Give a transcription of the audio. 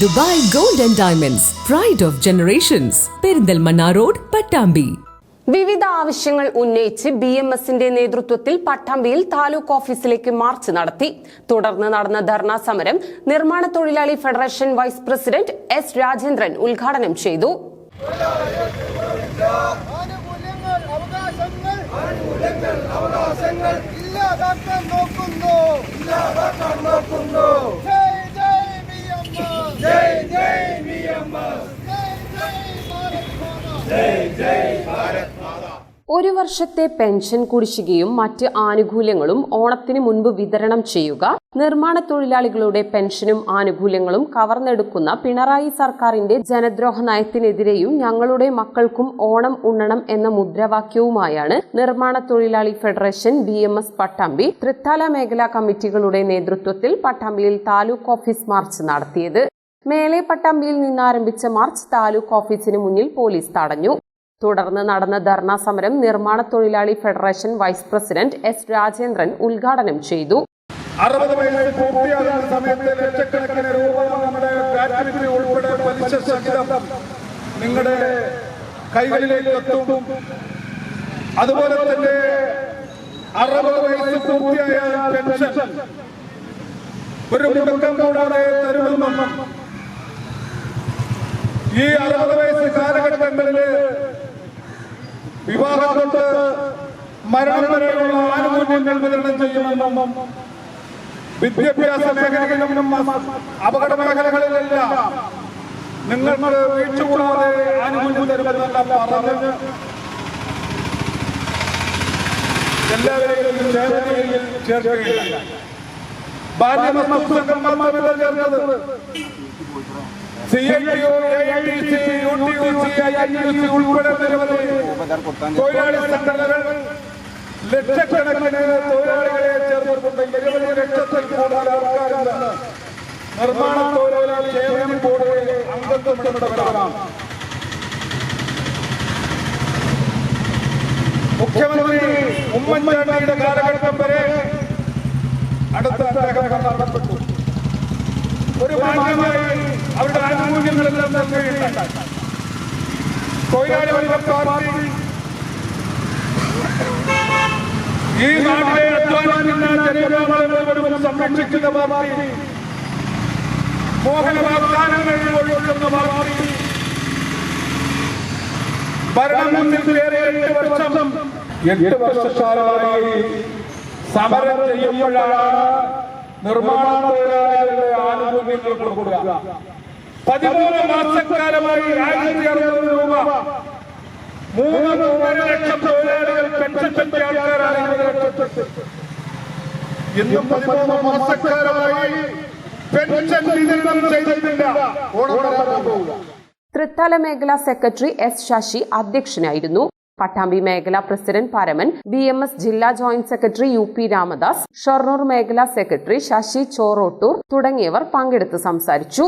Dubai Gold and Diamonds, Pride of Generations, Perinthalmanna road, Pattambi. വിവിധ ആവശ്യങ്ങൾ ഉന്നയിച്ച് BMSന്റെ നേതൃത്വത്തിൽ പട്ടാമ്പിയിൽ താലൂക്ക് ഓഫീസിലേക്ക് മാർച്ച് നടത്തി. തുടർന്ന് നടന്ന ധർണാ സമരം നിർമ്മാണ തൊഴിലാളി federation vice president S. Rajendran ഉദ്ഘാടനം ചെയ്തു. ഒരു വർഷത്തെ പെൻഷൻ കുടിശ്ശികയും മറ്റ് ആനുകൂല്യങ്ങളും ഓണത്തിന് മുൻപ് വിതരണം ചെയ്യുക, നിർമ്മാണ തൊഴിലാളികളുടെ പെൻഷനും ആനുകൂല്യങ്ങളും കവർന്നെടുക്കുന്ന പിണറായി സർക്കാരിന്റെ ജനദ്രോഹ നയത്തിനെതിരെയും ഞങ്ങളുടെ മക്കൾക്കും ഓണം ഉണ്ണണം എന്ന മുദ്രാവാക്യവുമായാണ് നിർമ്മാണ തൊഴിലാളി ഫെഡറേഷൻ BMS പട്ടാമ്പി തൃത്താല മേഖലാ കമ്മിറ്റികളുടെ നേതൃത്വത്തിൽ പട്ടാമ്പിയിൽ താലൂക്ക് ഓഫീസ് മാർച്ച് നടത്തിയത്. മേലെ പട്ടാമ്പിയിൽ നിന്നാരംഭിച്ച മാർച്ച് താലൂക്ക് ഓഫീസിന് മുന്നിൽ പോലീസ് തടഞ്ഞു. തുടർന്ന് നടന്ന ധർണാ സമരം നിർമ്മാണ തൊഴിലാളി federation vice president S. Rajendran ഉദ്ഘാടനം ചെയ്തു. 60 വയസ്സ് പൂർത്തിയാകുന്ന സമയത്ത് ലക്ഷക്കണക്കിന് രൂപ നമ്മുടെ ഗ്രാറ്റുവിറ്റി ഉൾപ്പെടെ പലിശ സഹിതം നിങ്ങളുടെ കൈകളിലേക്ക് എത്തും. അതുപോലെ തന്നെ 60 വയസ്സ് പൂർത്തിയായ പെൻഷൻ ഒരു മുടക്കം കൂടാതെ തരുമെന്നും ഈ 60 വയസ്സ് കാലഘട്ടങ്ങളിൽ വിവാഹം തൊട്ട് മരണം വരെയുള്ള ആനുകൂല്യങ്ങൾ വിതരണം ചെയ്യുമെന്നും വിദ്യാഭ്യാസ മേഖലകളിലും അപകട മേഖലകളിലെല്ലാം നിങ്ങൾക്ക് വീഴ്ചകൂടാതെ ആനുകൂല്യം തരുമെന്നെല്ലാം പറഞ്ഞ് എല്ലാവരെയും ചേർച്ചയിൽ ചേർക്കുകയില്ല. ബാല്യമസ്തു സംഘം ചേർന്നത് CITO, AITC, UTUC, IITC ഉൾപ്പെടെ നിരവധി തൊഴിലാളി സംഘടനകൾ ലക്ഷക്കണക്കിന് തൊഴിലാളികളെ ചേർന്നിട്ടുണ്ട്. 20 ലക്ഷത്തിൽ കൂടുതൽ ആൾക്കാരാണ് നിർമ്മാണ തൊഴിലാളി ക്ഷേമ ബോർഡിൽ അംഗത്വമുള്ളവരാണ്. മുഖ്യമന്ത്രി ഉമ്മൻചാണ്ടിയുടെ കാലഘട്ടം വരെ അടുത്ത അദ്ദേഹം മരണപ്പെട്ടു. ഒരു മാന്യമായി അവരുടെ ആനുകൂല്യങ്ങളെല്ലാം നൽകുകയുണ്ടായി. തൊഴിലാളി വർഗ പാർട്ടി ഈ നാട്ടിലെ അധ്വാനിക്കുന്ന ജനവിഭാഗങ്ങളെ സംരക്ഷിക്കുന്ന പാർട്ടി, മോഹന വാഗ്ദാനങ്ങൾ ഒഴിക്കുന്ന പാർട്ടി, ഭരണത്തിൽ കയറി 8 വർഷക്കാലമായി സമരം ചെയ്യുമ്പോഴാണ് നിർമ്മാണ തൊഴിലാളികളുടെ ആനുകൂല്യങ്ങൾ കൊടുക്കുക. 13 മാസക്കാലമായി 1600 രൂപ 3.5 ലക്ഷം തൊഴിലാളികൾ പെൻഷൻ പറ്റിയ ആൾക്കാരാണ്. ഇന്നും 13 മാസക്കാലമായി പെൻഷൻ വിതരണം ചെയ്തിട്ടില്ല. തൃത്താല മേഖലാ സെക്രട്ടറി S. ശശി അധ്യക്ഷനായിരുന്നു. പട്ടാമ്പി മേഖലാ പ്രസിഡന്റ് പരമൻ, BMS ജില്ലാ joint secretary UP Ramadas, Shoranur മേഖലാ സെക്രട്ടറി ശശി ചോറോട്ടൂർ തുടങ്ങിയവർ പങ്കെടുത്ത് സംസാരിച്ചു.